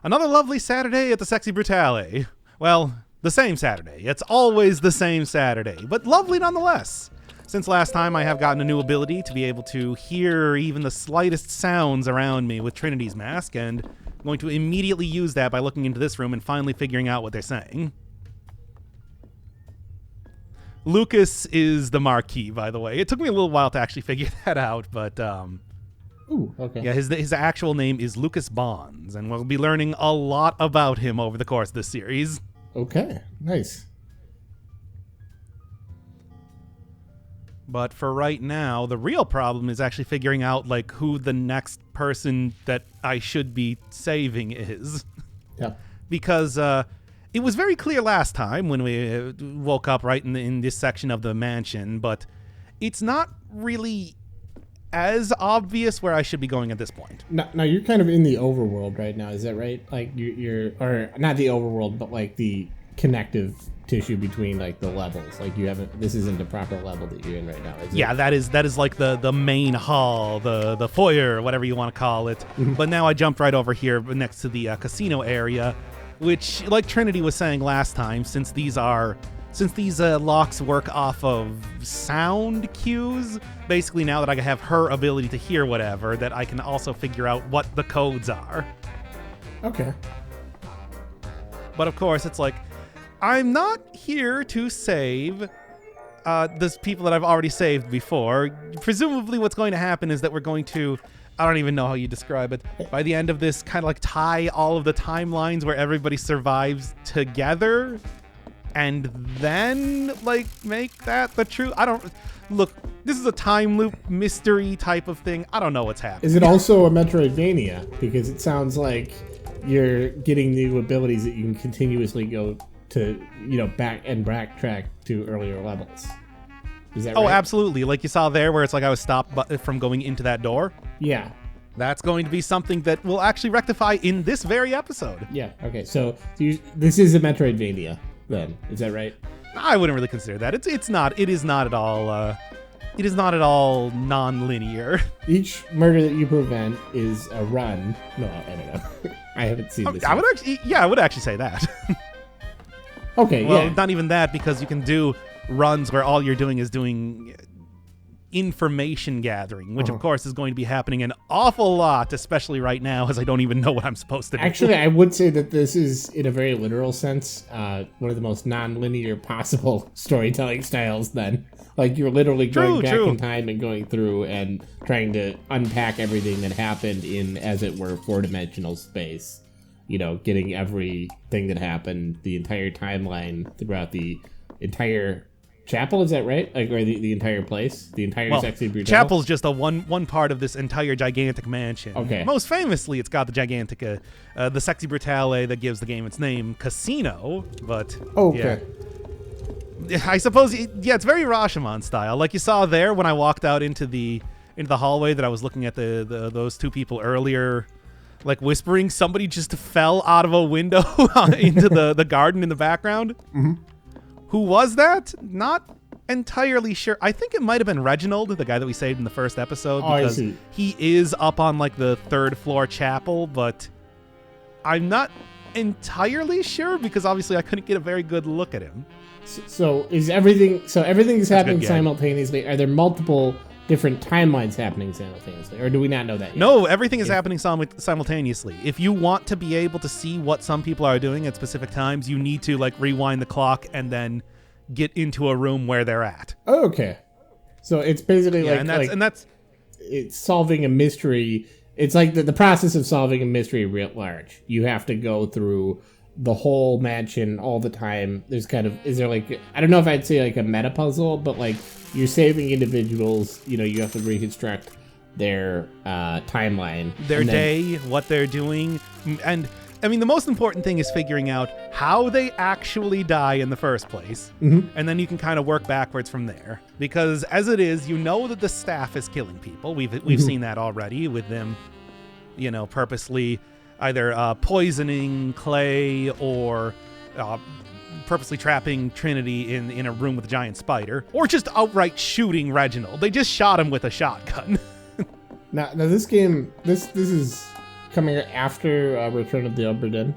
Another lovely Saturday at the Sexy Brutale. Well, the same Saturday. It's always the same Saturday, but lovely nonetheless. Since last time, I have gotten a new ability to be able to hear even the slightest sounds around me with Trinity's mask, and I'm going to immediately use that by looking into this room and finally figuring out what they're saying. Lucas is the marquee, by the way. It took me a little while to actually figure that out, but Ooh, okay. yeah, his actual name is Lucas Bonds, and we'll be learning a lot about him over the course of this series. Okay, nice. But for right now, the real problem is actually figuring out like who the next person that I should be saving is. Yeah. Because it was very clear last time when we woke up right in this section of the mansion, but it's not really as obvious where I should be going at this point. Now you're kind of in the overworld right now, is that right? Like you're or not the overworld, but like the connective tissue between like the levels. Like this isn't the proper level that you're in right now, is it? Yeah, that is like the main hall, the foyer, whatever you want to call it. But now I jumped right over here next to the casino area, which, like Trinity was saying last time, since these locks work off of sound cues, basically now that I have her ability to hear whatever, that I can also figure out what the codes are. Okay. But of course, it's like, I'm not here to save those people that I've already saved before. Presumably what's going to happen is that we're going to, I don't even know how you describe it, by the end of this, kind of like tie all of the timelines where everybody survives together and then like make that the truth. Look, this is a time loop mystery type of thing. I don't know what's happening. Is it also a Metroidvania? Because it sounds like you're getting new abilities that you can continuously go to, backtrack to earlier levels. Is that right? Oh, absolutely. Like you saw there where it's like I was stopped from going into that door. Yeah. That's going to be something that we'll actually rectify in this very episode. Yeah, okay. So this is a Metroidvania then. Is that right? I wouldn't really consider that. It is not at all non-linear. Each murder that you prevent is a run. No, I don't know. I haven't seen this. I would actually say that. Okay, well, yeah. Not even that, because you can do runs where all you're doing is doing information gathering, which of course is going to be happening an awful lot, especially right now, as I don't even know what I'm supposed to do. Actually, I would say that this is, in a very literal sense, one of the most non-linear possible storytelling styles then. Like, you're literally going back in time and going through and trying to unpack everything that happened in, as it were, four-dimensional space. Getting everything that happened, the entire timeline throughout the entire chapel, is that right? Like, or the entire place? The entire Sexy Brutale? Chapel's just a one part of this entire gigantic mansion. Okay. Most famously, it's got the gigantic, the Sexy Brutale that gives the game its name, Casino, but... Okay. Yeah. I suppose, it's very Rashomon style. Like you saw there when I walked out into the hallway that I was looking at those two people earlier, like whispering, somebody just fell out of a window into the garden in the background. Mm-hmm. Who was that? Not entirely sure. I think it might have been Reginald, the guy that we saved in the first episode, because he is up on like the third floor chapel, but I'm not entirely sure because obviously I couldn't get a very good look at him. So everything's happening simultaneously. Are there multiple different timelines happening simultaneously, or do we not know that yet? No, everything is happening simultaneously. If you want to be able to see what some people are doing at specific times, you need to like rewind the clock and then get into a room where they're at. Oh, okay. So it's basically that's it's solving a mystery. It's like the process of solving a mystery writ large. You have to go through the whole mansion all the time. Is there like, I don't know if I'd say like a meta puzzle, but like you're saving individuals, you have to reconstruct their timeline, their day, what they're doing. And I mean, the most important thing is figuring out how they actually die in the first place. Mm-hmm. And then you can kind of work backwards from there. Because as it is, that the staff is killing people. We've seen that already with them, purposely either poisoning Clay or purposely trapping Trinity in a room with a giant spider, or just outright shooting Reginald. They just shot him with a shotgun. now this game, this is coming after Return of the Obra Dinn?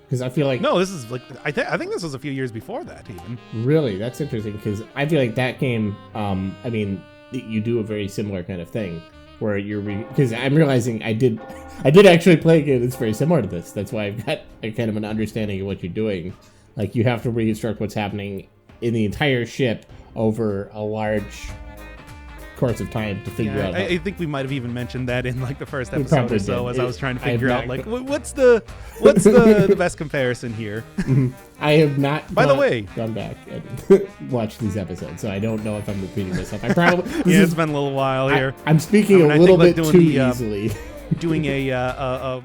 Because I feel like no, this is like I think this was a few years before that even. Really, that's interesting because I feel like that game. I mean, you do a very similar kind of thing where you're because I'm realizing I did actually play a game that's very similar to this. That's why I've got a kind of an understanding of what you're doing. Like you have to reconstruct what's happening in the entire ship over a large course of time to figure out. I think we might have even mentioned that in like the first episode or so, as I was trying to figure out like what's the best comparison here. I have not. By the way, gone back and watched these episodes, so I don't know if I'm repeating myself. I probably it's been a little while here. I'm speaking a little bit too easily. Doing a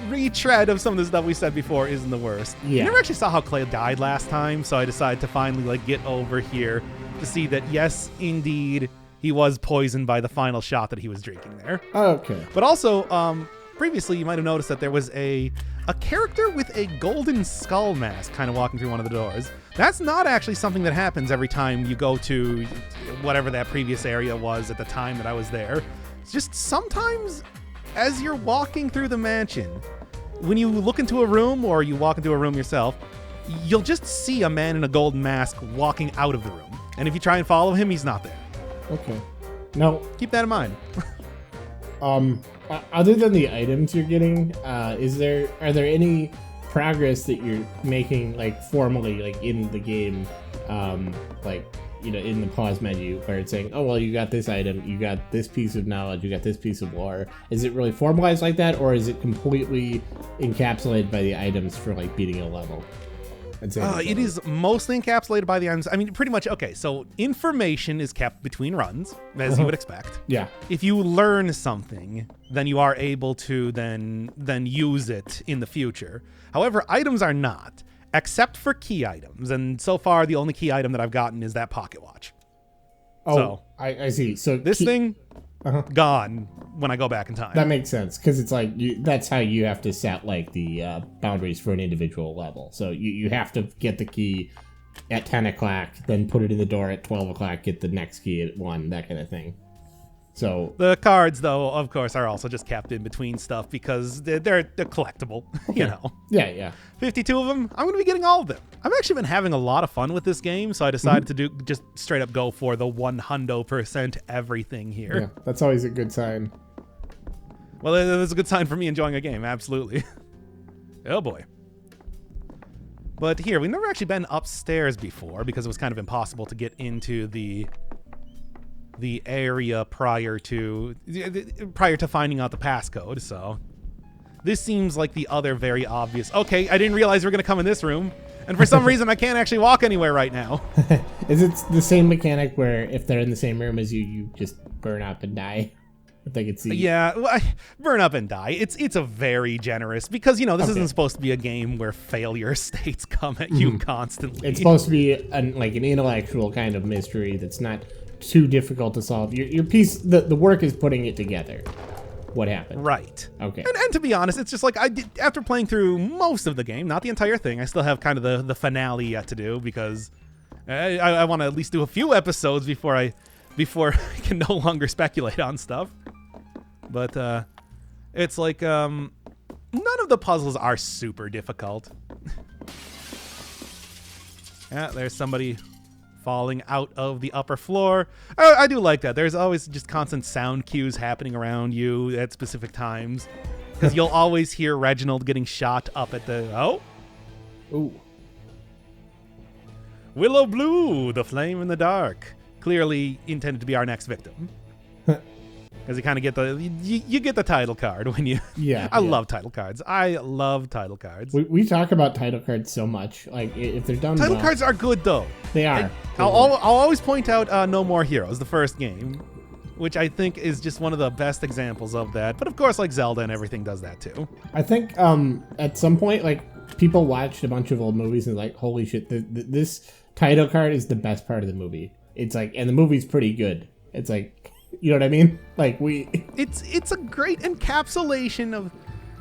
retread of some of the stuff we said before isn't the worst. Yeah. I never actually saw how Clay died last time, so I decided to finally like get over here to see that yes, indeed, he was poisoned by the final shot that he was drinking there. Okay. But also, previously you might have noticed that there was a character with a golden skull mask kind of walking through one of the doors. That's not actually something that happens every time you go to whatever that previous area was at the time that I was there. It's just sometimes as you're walking through the mansion, when you look into a room or you walk into a room yourself, you'll just see a man in a golden mask walking out of the room. And if you try and follow him, he's not there. Okay. Now, keep that in mind. Other than the items you're getting, are there any progress that you're making, like formally, like in the game, like in the pause menu, where it's saying, "Oh well, you got this item, you got this piece of knowledge, you got this piece of lore." Is it really formalized like that, or is it completely encapsulated by the items for like beating a level? It is mostly encapsulated by the items. I mean, pretty much. Okay, so information is kept between runs, as you would expect. Yeah. If you learn something, then you are able to then use it in the future. However, items are not, except for key items. And so far, the only key item that I've gotten is that pocket watch. Oh, so, I see. So this thing, gone when I go back in time. That makes sense, because it's like that's how you have to set like the boundaries for an individual level. So you have to get the key at 10 o'clock, then put it in the door at 12 o'clock, get the next key at 1, that kind of thing. So the cards, though, of course, are also just kept in between stuff because they're collectible, you know. Yeah. 52 of them. I'm going to be getting all of them. I've actually been having a lot of fun with this game, so I decided to just straight up go for the 100% everything here. Yeah, that's always a good sign. Well, it's a good sign for me enjoying a game, absolutely. Oh boy. But here, we've never actually been upstairs before because it was kind of impossible to get into the area prior to finding out the passcode, so this seems like the other very obvious. Okay, I didn't realize we were going to come in this room, and for some reason I can't actually walk anywhere right now. Is it the same mechanic where if they're in the same room as you just burn up and die? If they could see. Yeah, well, burn up and die. It's a very generous, because this isn't supposed to be a game where failure states come at you constantly. It's supposed to be an intellectual kind of mystery that's not too difficult to solve. Your piece, the work is putting it together. What happened? Right. Okay. And to be honest, it's just like after playing through most of the game, not the entire thing, I still have kind of the finale yet to do, because I want to at least do a few episodes before I can no longer speculate on stuff. But it's like none of the puzzles are super difficult. Yeah, there's somebody falling out of the upper floor. I do like that. There's always just constant sound cues happening around you at specific times, because you'll always hear Reginald getting shot up at the Ooh. Willow Blue, the flame in the dark, clearly intended to be our next victim. Because you kind of get you get the title card when you. Yeah. I love title cards. I love title cards. We talk about title cards so much. Like if they're done. Title cards are good though. They are. I'll always point out No More Heroes, the first game, which I think is just one of the best examples of that. But of course, like Zelda and everything does that too. I think at some point, like people watched a bunch of old movies and like, holy shit, this title card is the best part of the movie. It's like, and the movie's pretty good. It's like. You know what I mean? Like it's a great encapsulation of.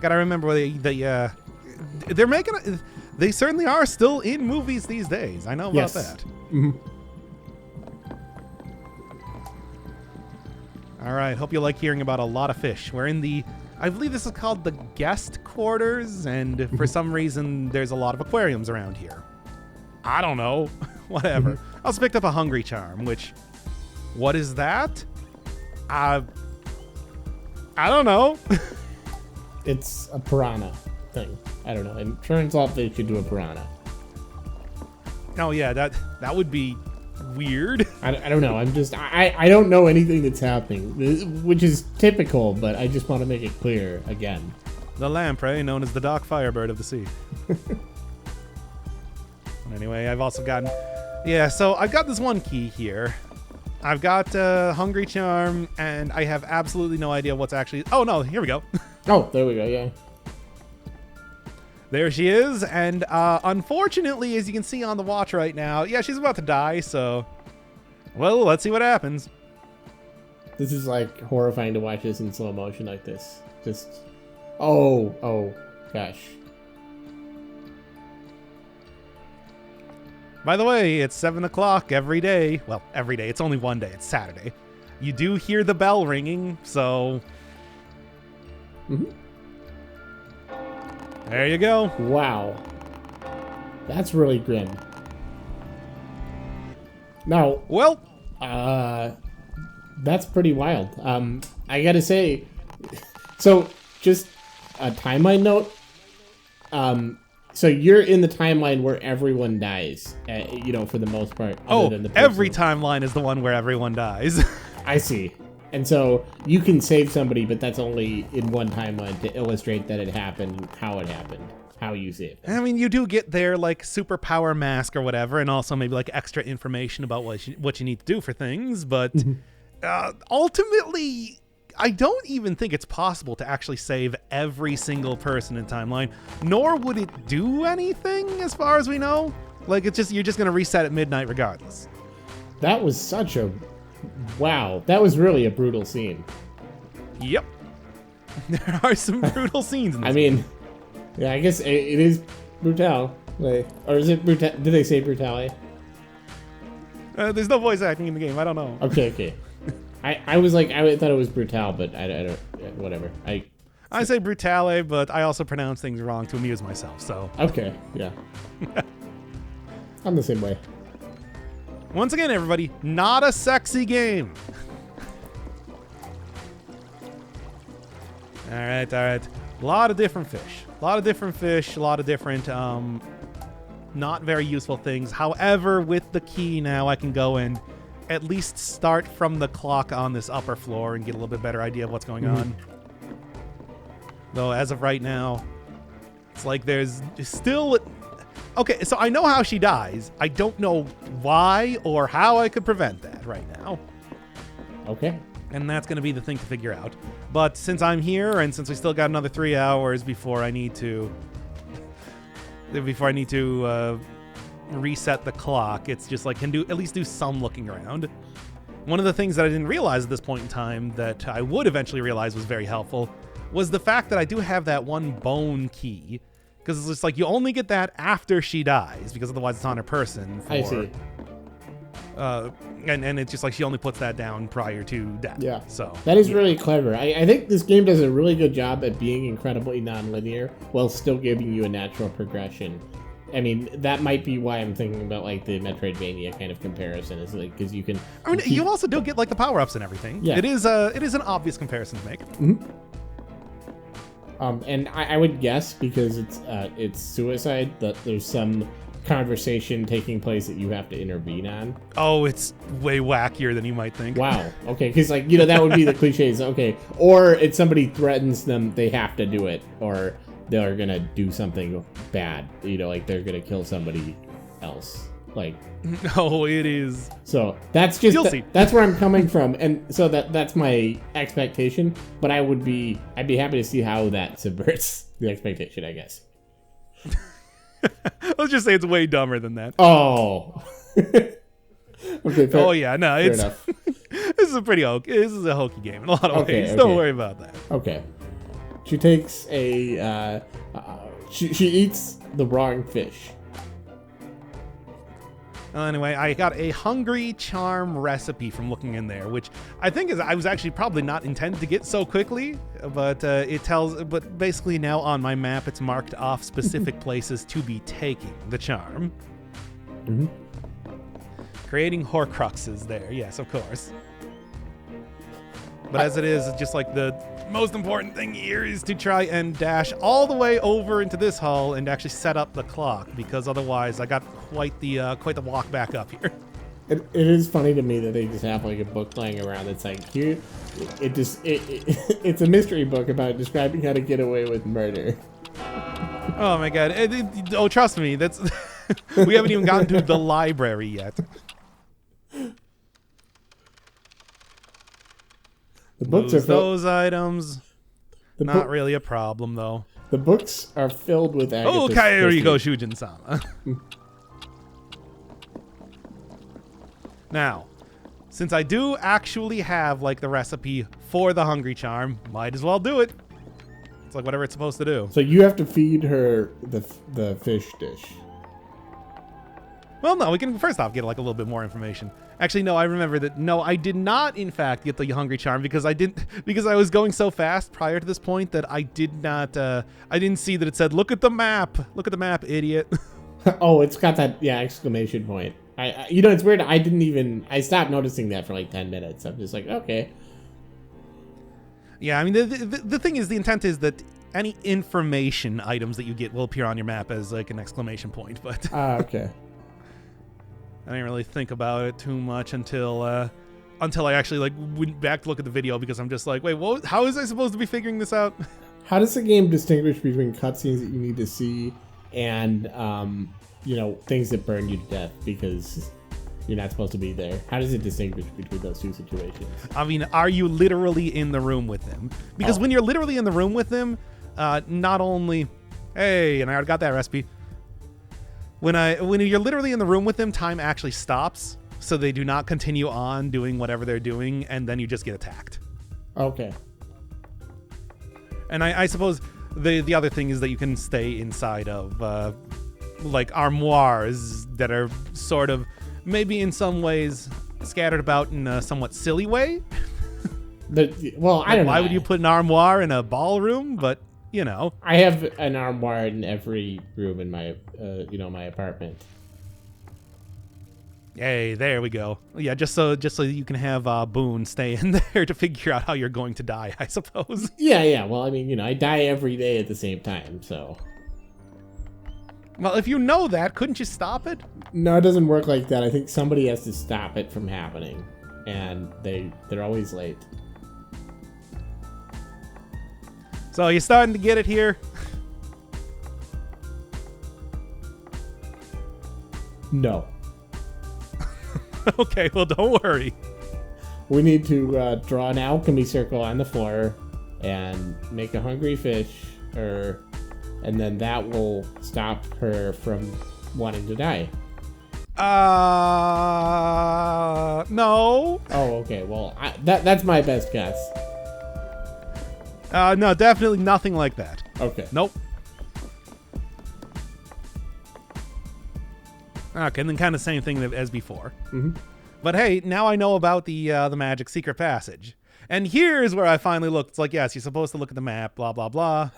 Gotta remember they're making. They certainly are still in movies these days. I know about that. Mm-hmm. All All right, hope you like hearing about a lot of fish. We're in the, I believe this is called the guest quarters, and for some reason there's a lot of aquariums around here. I don't know. Whatever. I also picked up a hungry charm, which, what is that? I don't know. It's a piranha thing. I don't know. It turns off they should do a piranha. Oh yeah, that would be weird. I don't know. I don't know anything that's happening, which is typical, but I just want to make it clear again. The lamprey, known as the Dark Firebird of the sea. Anyway, I've also gotten... Yeah, so I've got this one key here. I've got Hungry Charm, and I have absolutely no idea what's actually... Oh, no, here we go. Oh, there we go, yeah. There she is, and unfortunately, as you can see on the watch right now, yeah, she's about to die, so... Well, let's see what happens. This is, like, horrifying to watch this in slow motion like this. Just... Oh, gosh. By the way, it's 7 o'clock every day. Well, every day. It's only one day. It's Saturday. You do hear the bell ringing, so... Mm-hmm. There you go. Wow. That's really grim. Now... Well... that's pretty wild. I gotta say... So, just a timeline note. So you're in the timeline where everyone dies, for the most part. Other than the every timeline is the one where everyone dies. I see. And so you can save somebody, but that's only in one timeline to illustrate that it happened, how you saved them. I mean, you do get their, like, superpower mask or whatever, and also maybe, like, extra information about what you need to do for things, but ultimately... I don't even think it's possible to actually save every single person in timeline, nor would it do anything as far as we know. Like, it's just, you're just going to reset at midnight regardless. That was such a... Wow. That was really a brutal scene. Yep. There are some brutal scenes in this game. Yeah, I guess it is Brutale. Or is it Brutale? Did they say Brutale? There's no voice acting in the game. I don't know. Okay. I was like, I thought it was Brutale, but I don't, whatever. I say Brutale, but I also pronounce things wrong to amuse myself, so. Okay, yeah. I'm the same way. Once again, everybody, not a sexy game. All right. A lot of different fish. A lot of different, not very useful things. However, with the key now, I can go and at least start from the clock on this upper floor and get a little bit better idea of what's going on. Though, as of right now, it's like there's still... Okay, so I know how she dies. I don't know why or how I could prevent that right now. Okay. And that's going to be the thing to figure out. But since I'm here and since we still got another 3 hours before I need to... reset the clock, it's just like at least do some looking around. One of the things that I didn't realize at this point in time that I would eventually realize was very helpful was the fact that I do have that one bone key, because it's just like you only get that after she dies, because otherwise it's on her person. I see. And it's just like she only puts that down prior to death. Yeah. So that is really clever. I think this game does a really good job at being incredibly non-linear while still giving you a natural progression. I mean, that might be why I'm thinking about, like, the Metroidvania kind of comparison, is like, because you can... I mean, you also do get, like, the power-ups and everything. Yeah. It is an obvious comparison to make. Mm-hmm. And I would guess, because it's suicide, that there's some conversation taking place that you have to intervene on. Oh, it's way wackier than you might think. Wow. Okay, because, like, that would be the cliches. Okay. Or it's somebody threatens them, they have to do it, or... they're gonna do something bad, like they're gonna kill somebody else, like. Oh, it is. So that's just you'll see. That's where I'm coming from, and so that's my expectation. But I'd be happy to see how that subverts the expectation, I guess. Let's just say it's way dumber than that. Oh. Okay. Fair, oh yeah, no, it's enough. This is a hokey game in a lot of ways. Don't worry about that. Okay. She takes she eats the wrong fish. Anyway, I got a hungry charm recipe from looking in there, which I think I was actually probably not intended to get so quickly, but but basically now on my map it's marked off specific places to be taking the charm. Mm-hmm. Creating Horcruxes there, yes, of course. But as it is, just like the most important thing here is to try and dash all the way over into this hall and actually set up the clock, because otherwise I got quite the walk back up here. It is funny to me that they just have like a book laying around that's like here. It's a mystery book about describing how to get away with murder. Oh my god! Oh, trust me, that's we haven't even gotten to the library yet. The books are those items. Not really a problem, though. The books are filled with Agatha's okay, here you go, Shujin-sama. Now, since I do actually have, like, the recipe for the Hungry Charm, might as well do it. It's like whatever it's supposed to do. So you have to feed her the fish dish. Well, no, we can first off get, like, a little bit more information. Actually, no, I remember that. No, I did not, in fact, get the Hungry Charm because I was going so fast prior to this point that I didn't see that it said, "Look at the map. Look at the map, idiot." Oh, it's got that exclamation point. I it's weird. I stopped noticing that for like 10 minutes. I'm just like, okay. Yeah, I mean, the thing is, the intent is that any information items that you get will appear on your map as like an exclamation point, but okay. I didn't really think about it too much until I actually like went back to look at the video, because I'm just like, wait, how is I supposed to be figuring this out? How does the game distinguish between cutscenes that you need to see and things that burn you to death because you're not supposed to be there? How does it distinguish between those two situations? I mean, are you literally in the room with them? Because when you're literally in the room with them, not only, hey, and I already got that recipe. When you're literally in the room with them, time actually stops, so they do not continue on doing whatever they're doing, and then you just get attacked. Okay. And I suppose the other thing is that you can stay inside of like armoires that are sort of maybe in some ways scattered about in a somewhat silly way. I don't know. Why would you put an armoire in a ballroom? But I have an armoire in every room in my my apartment. Hey, there we go. Yeah, just so you can have Boone stay in there to figure out how you're going to die, I suppose. Yeah. Well, I mean, I die every day at the same time, so. Well, if you know that, couldn't you stop it? No, it doesn't work like that. I think somebody has to stop it from happening, and they're always late. So you're starting to get it here? No. Okay, well, don't worry. We need to draw an alchemy circle on the floor and make a hungry fish, and then that will stop her from wanting to die. No. Oh, okay. Well, that's my best guess. No, definitely nothing like that. Okay. Nope. Okay, and then kind of same thing as before. Mm-hmm. But hey, now I know about the magic secret passage. And here's where I finally looked. It's like, yes, you're supposed to look at the map, blah, blah, blah.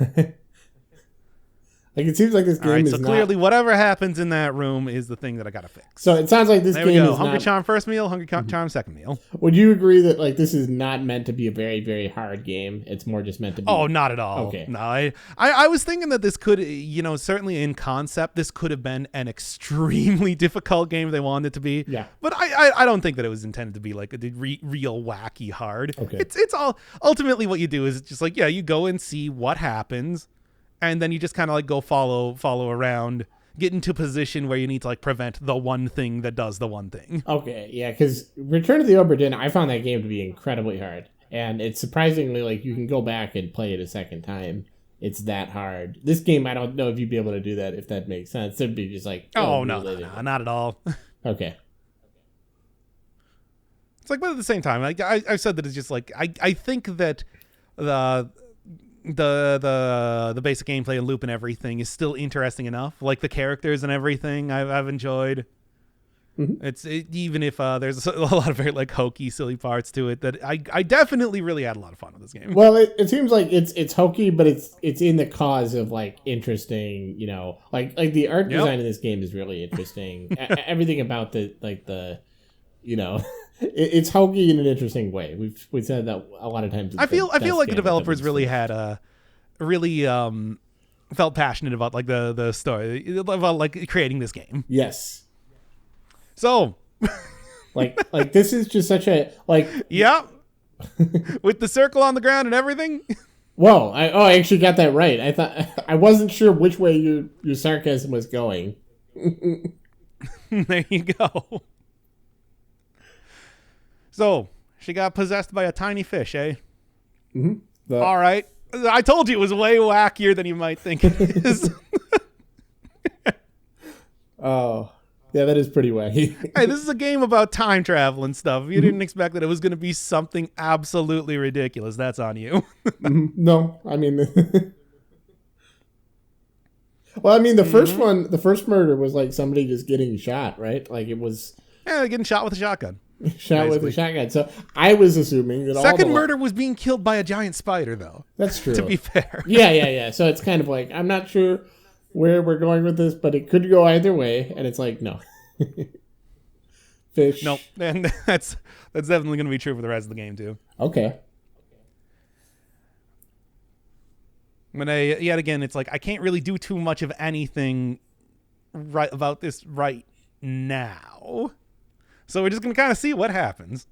Like, it seems like this game is so not... clearly whatever happens in that room is the thing that I gotta fix. So it sounds like this there game we go. is Hungry not... Charm first meal, Hungry Charm second meal. Would you agree that, like, this is not meant to be a very, very hard game? It's more just meant to be... Oh, not at all. Okay. No, I was thinking that this could, certainly in concept, this could have been an extremely difficult game if they wanted it to be. Yeah. But I don't think that it was intended to be, like, a real wacky hard. Okay. It's all... Ultimately, what you do is just, like, yeah, you go and see what happens, and then you just kind of like go follow around, get into a position where you need to like prevent the one thing that does the one thing. Okay, yeah, because Return to the Obra Dinn, I found that game to be incredibly hard. And it's surprisingly like you can go back and play it a second time. It's that hard. This game, I don't know if you'd be able to do that, if that makes sense. It'd be just like... No, not at all. Okay. It's like, but at the same time, like I've said that it's just like, I think that the basic gameplay and loop and everything is still interesting enough. Like the characters and everything I've enjoyed. Even if there's a lot of very like hokey, silly parts to it, that I definitely really had a lot of fun with this game. Well, it seems like it's hokey, but it's in the cause of like interesting, like the art design in this game is really interesting. Everything about it's hokey in an interesting way. We've said that a lot of times. I feel like the developers really had felt passionate about like the story, about like creating this game. Yes. So, like this is just such a like. Yeah. With the circle on the ground and everything. Whoa! I actually got that right. I thought I wasn't sure which way your sarcasm was going. There you go. So she got possessed by a tiny fish, eh? Mm-hmm. All right. I told you it was way wackier than you might think it is. Oh. Yeah, that is pretty wacky. Hey, this is a game about time travel and stuff. If you didn't expect that it was going to be something absolutely ridiculous, that's on you. No, I mean... Well, I mean, the first murder was like somebody just getting shot, right? Like it was... Yeah, getting shot with a shotgun. Shot with a shotgun. So I was assuming that Second murder was being killed by a giant spider, though. That's true. To be fair. Yeah. So it's kind of like, I'm not sure where we're going with this, but it could go either way, and it's like, no. Fish. Nope. And that's definitely going to be true for the rest of the game, too. Okay. But yet again, it's like, I can't really do too much of anything right about this right now. So we're just going to kind of see what happens.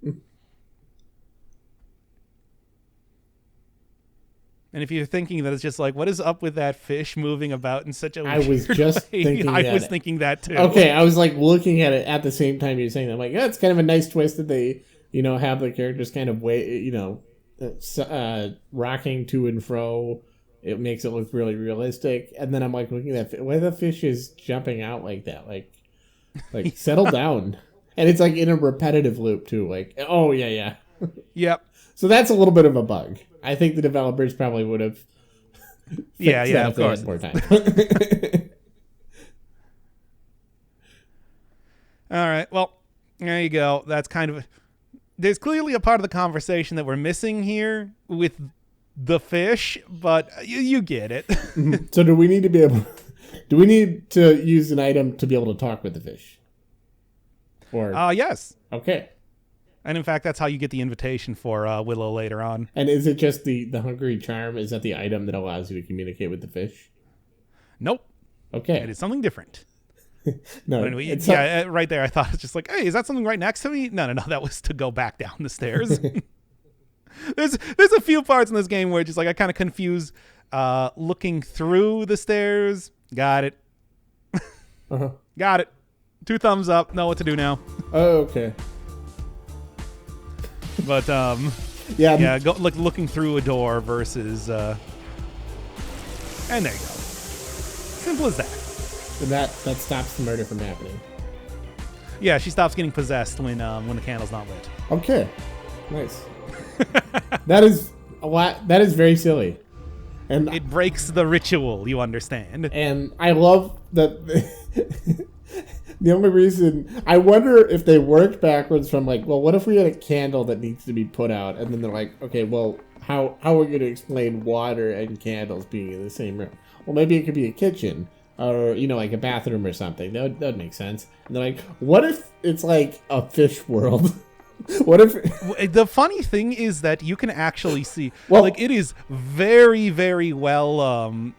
And if you're thinking that it's just like, what is up with that fish moving about in such a weird way? I was thinking that too. Okay, I was like looking at it at the same time you're saying that. I'm like, it's kind of a nice twist that they, have the characters kind of rocking to and fro. It makes it look really realistic. And then I'm like looking at why the fish is jumping out like that. Like settle down. And it's like in a repetitive loop too. Like, oh yeah. Yep. So that's a little bit of a bug. I think the developers probably would have. Yeah, of course. More time. All right. Well, there you go. That's kind of. There's clearly a part of the conversation that we're missing here with the fish, but you get it. So do we need to be able? Do we need to use an item to be able to talk with the fish? Or yes. Okay. And in fact, that's how you get the invitation for Willow later on. And is it just the hungry charm? Is that the item that allows you to communicate with the fish? Nope. Okay. It is something different. No. Anyway, right there, I thought it's just like, hey, is that something right next to me? No. That was to go back down the stairs. There's a few parts in this game where it's just like I kind of confuse looking through the stairs. Got it. Uh-huh. Got it. 2 thumbs up. Know what to do now. Oh, okay. But go looking through a door versus and there you go. Simple as that. And that stops the murder from happening. Yeah, she stops getting possessed when the candle's not lit. Okay, nice. That is a lot. That is very silly, and it breaks the ritual. You understand? And I love that. The only reason, I wonder if they worked backwards from like, well, what if we had a candle that needs to be put out? And then they're like, okay, well, how are we going to explain water and candles being in the same room? Well, maybe it could be a kitchen or, like a bathroom or something. That would make sense. And they're like, what if it's like a fish world? What if the funny thing is that you can actually see, it is very, very well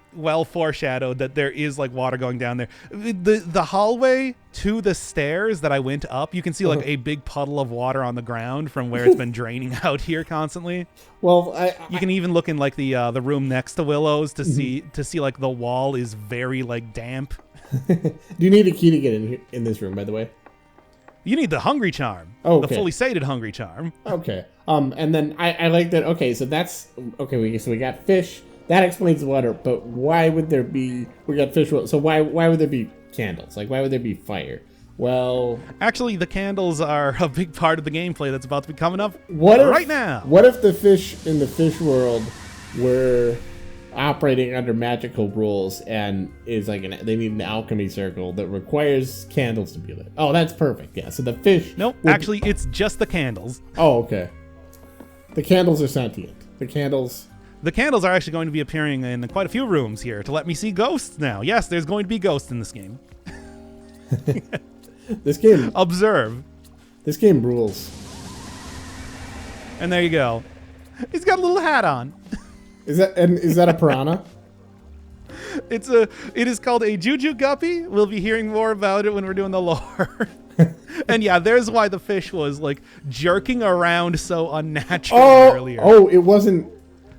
foreshadowed that there is like water going down there. The hallway to the stairs that I went up, you can see like a big puddle of water on the ground from where it's been draining out here constantly. Well, you can even look in like the room next to Willow's to see like the wall is very like damp. Do you need a key to get in this room, by the way? You need the hungry charm. Okay. The fully sated hungry charm. Okay. And then I like that. Okay, so that's okay. So we got fish. That explains the water. But why would there be? We got fish. So why would there be candles? Like why would there be fire? Well, actually, the candles are a big part of the gameplay that's about to be coming up right now. What if the fish in the fish world were operating under magical rules and is like they need an alchemy circle that requires candles to be lit. Oh, that's perfect. Yeah. So the fish. Nope. Actually, it's just the candles. Oh, okay. The candles are sentient. The candles are actually going to be appearing in quite a few rooms here to let me see ghosts now. Yes, there's going to be ghosts in this game. This game. Observe. This game rules. And there you go. He's got a little hat on. Is that a piranha? It is called a Juju Guppy. We'll be hearing more about it when we're doing the lore. And yeah, there's why the fish was like jerking around so unnaturally earlier. Oh, it wasn't.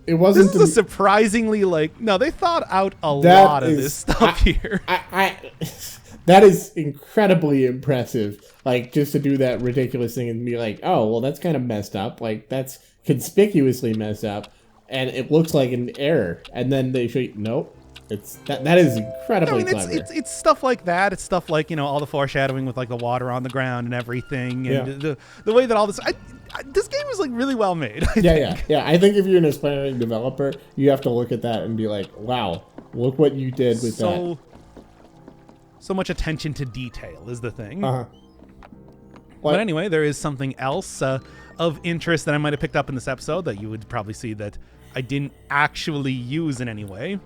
This is a surprisingly they thought out a lot of this stuff here. That is incredibly impressive. Like, just to do that ridiculous thing and be like, oh, well, that's kind of messed up. Like, that's conspicuously messed up. And it looks like an error. And then they show you, nope. That is incredibly clever. It's stuff like that. It's stuff like, all the foreshadowing with like the water on the ground and everything. And the way that all this... this game is like really well made. Yeah. I think if you're an aspiring developer, you have to look at that and be like, wow, look what you did with that. So much attention to detail is the thing. Uh-huh. But anyway, there is something else of interest that I might have picked up in this episode that you would probably see that I didn't actually use in any way.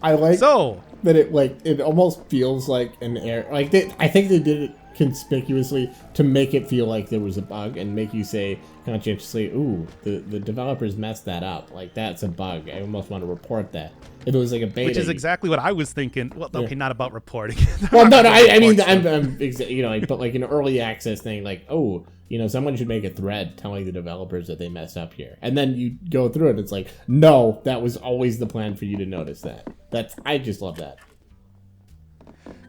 I like that it almost feels like an error. Like I think they did it conspicuously to make it feel like there was a bug and make you say conscientiously, ooh, the developers messed that up. Like, that's a bug. I almost want to report that. If it was like a beta. Which is exactly what I was thinking. Well, okay, not about reporting. Well, no, I mean, but like an early access thing, like, oh, someone should make a thread telling the developers that they messed up here. And then you go through it, and it's like, no, that was always the plan for you to notice that. I just love that.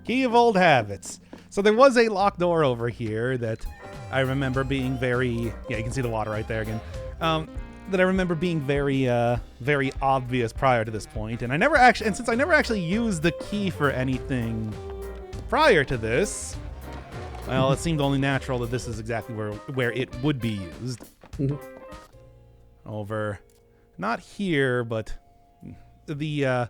Key of old habits. So there was a locked door over here that I remember being very... Yeah, you can see the water right there again. That I remember being very, very obvious prior to this point. And since I never actually used the key for anything prior to this, well, it seemed only natural that this is exactly where it would be used. Mm-hmm. Over, not here, but the...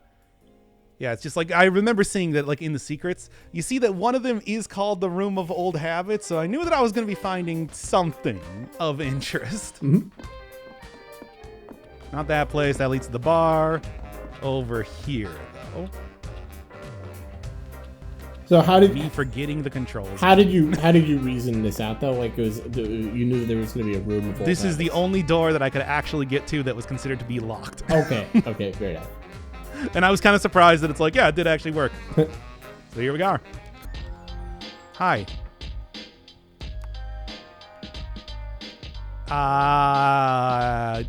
Yeah, it's just like I remember seeing that like in the secrets, you see that one of them is called the Room of Old Habits, so I knew that I was going to be finding something of interest. Mm-hmm. Not that place, that leads to the bar. Over here, though. So how did me forgetting the controls? How did you reason this out though? Like, you knew there was going to be a room of old This habits. is the only door that I could actually get to that was considered to be locked. Okay, fair enough. And I was kind of surprised that it's like, yeah, it did actually work. So here we are. Hi. I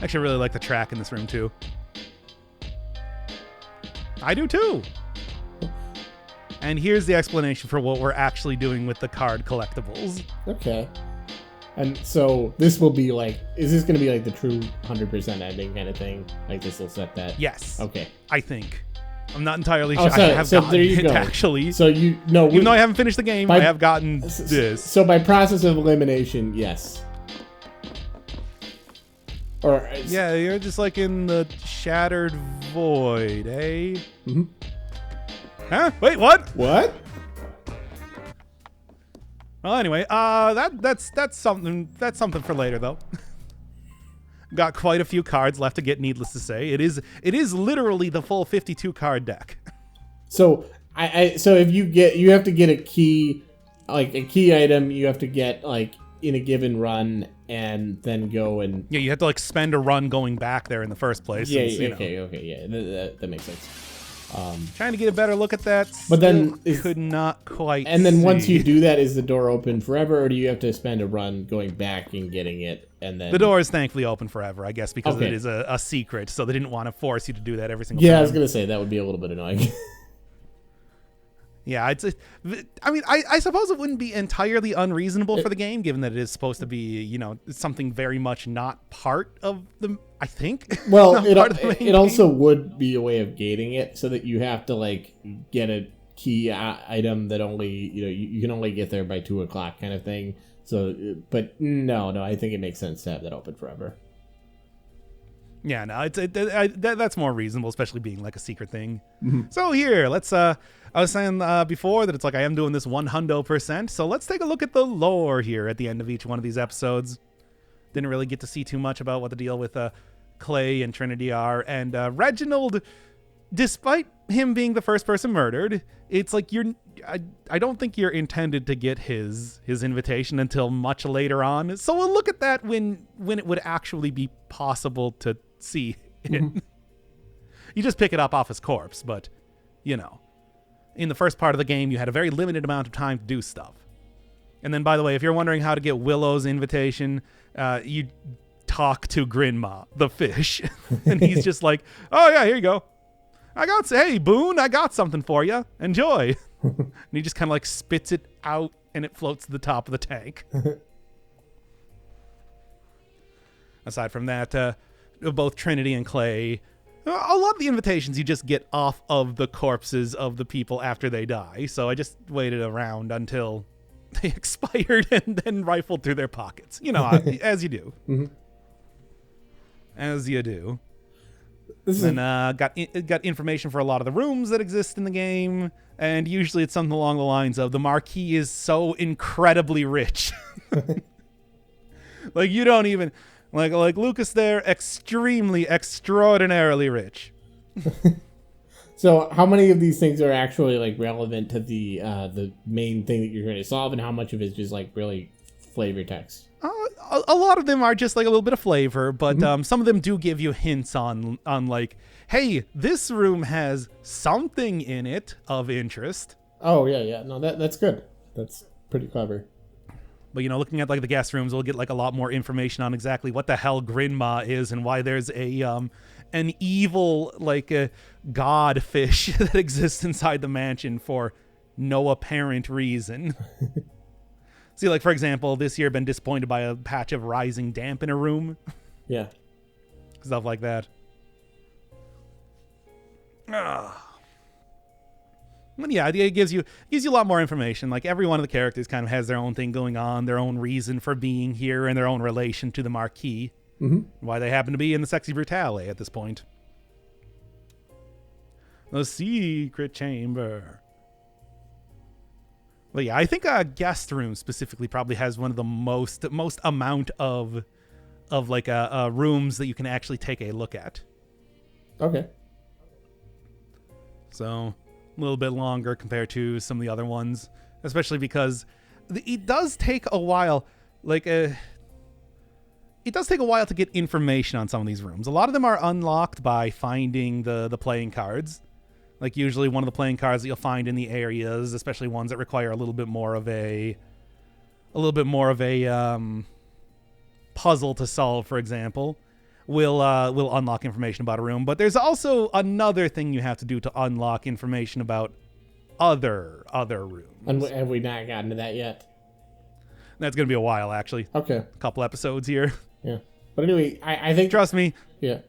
actually really like the track in this room, too. I do, too. And here's the explanation for what we're actually doing with the card collectibles. Okay. And so this will be like, is this going to be like the true 100% ending kind of thing? Like, this will set that? Yes. Okay. I think. I'm not entirely sure. So, I have gotten there you it, go. actually. So even though I haven't finished the game, I have gotten this. So by process of elimination, yes. Or yeah, you're just like in the shattered void, eh? Mm-hmm. Huh? Wait, what? What? Well, anyway, that's something for later though. Got quite a few cards left to get, needless to say. It is literally the full 52 card deck. So so if you have to get a key, like a key item, you have to get like in a given run and then go and you have to like spend a run going back there in the first place. Yeah, that makes sense. Trying to get a better look at that, but then could not quite. And then see. Once you do that, is the door open forever, or do you have to spend a run going back and getting it? And then the door is thankfully open forever, I guess, because it is a secret, so they didn't want to force you to do that every single time. Yeah, I was gonna say that would be a little bit annoying. Yeah, I suppose it wouldn't be entirely unreasonable for the game, given that it is supposed to be, something very much not part of the. I think. Well, it also would be a way of gating it, so that you have to like get a key item that only you can only get there by 2:00 kind of thing. So, but no, I think it makes sense to have that open forever. Yeah, no, that's more reasonable, especially being like a secret thing. So here, let's. I was saying before that it's like I am doing this 100%. So let's take a look at the lore here at the end of each one of these episodes. Didn't really get to see too much about what the deal with Clay and Trinity are, and Reginald. Despite him being the first person murdered, it's like I don't think you're intended to get his invitation until much later on. So we'll look at that when it would actually be possible to see it. You just pick it up off his corpse, but in the first part of the game, you had a very limited amount of time to do stuff. And then, by the way, if you're wondering how to get Willow's invitation, you talk to Grinmaw, the fish, and he's just like, "Oh yeah, here you go. Hey, Boone, I got something for you. Enjoy." And he just kind of like spits it out and it floats to the top of the tank. Aside from that, both Trinity and Clay, a lot of the invitations you just get off of the corpses of the people after they die. So I just waited around until they expired and then rifled through their pockets. As you do. As you do. And got information for a lot of the rooms that exist in the game, and usually it's something along the lines of the Marquis is so incredibly rich. Like you don't even like Lucas there, extraordinarily rich. So how many of these things are actually like relevant to the main thing that you're trying to solve, and how much of it is just like really flavor text? A lot of them are just like a little bit of flavor, but some of them do give you hints on like, hey, this room has something in it of interest. Oh yeah. No, that's good. That's pretty clever. But looking at like the guest rooms, we'll get like a lot more information on exactly what the hell Grinmaw is and why there's an evil like a god fish that exists inside the mansion for no apparent reason. See, like, for example, this year been disappointed by a patch of rising damp in a room. Yeah. Stuff like that. But yeah, it gives you a lot more information. Like, every one of the characters kind of has their own thing going on, their own reason for being here, and their own relation to the Marquis. Why they happen to be in the sexy Brutale at this point. The secret chamber. But yeah, I think a guest room specifically probably has one of the most amount of like rooms that you can actually take a look at. Okay. So a little bit longer compared to some of the other ones, especially because it does take a while. It does take a while to get information on some of these rooms. A lot of them are unlocked by finding the playing cards. Like usually one of the playing cards that you'll find in the areas, especially ones that require a little bit more of a puzzle to solve, for example, will unlock information about a room. But there's also another thing you have to do to unlock information about other rooms. And have we not gotten to that yet? That's going to be a while, actually. Okay. A couple episodes here. Yeah. But anyway, I think... Trust me. Yeah.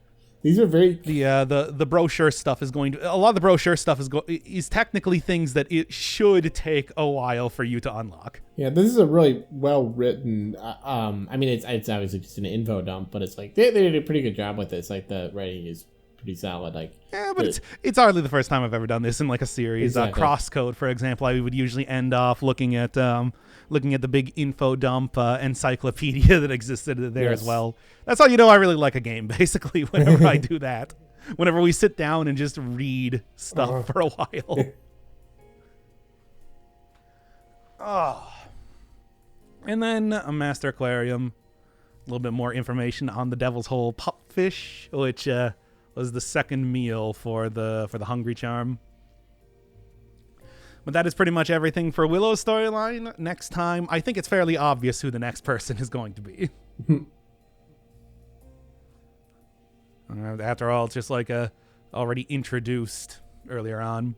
These are very... The brochure stuff is going to... A lot of the brochure stuff is technically things that it should take a while for you to unlock. Yeah, this is a really well-written... I mean, it's obviously just an info dump, but it's like... They did a pretty good job with this. Like, the writing is pretty solid. Like, yeah, but it's hardly the first time I've ever done this in, like, a series. Exactly. Crosscode, for example, I would usually end off looking at the big info dump encyclopedia that existed there as well. That's how you know I really like a game, basically, whenever I do that. Whenever we sit down and just read stuff for a while. And then a Master Aquarium. A little bit more information on the Devil's Hole pupfish, which was the second meal for the Hungry Charm. But that is pretty much everything for Willow's storyline. Next time, I think it's fairly obvious who the next person is going to be. After all, it's just like already introduced earlier on.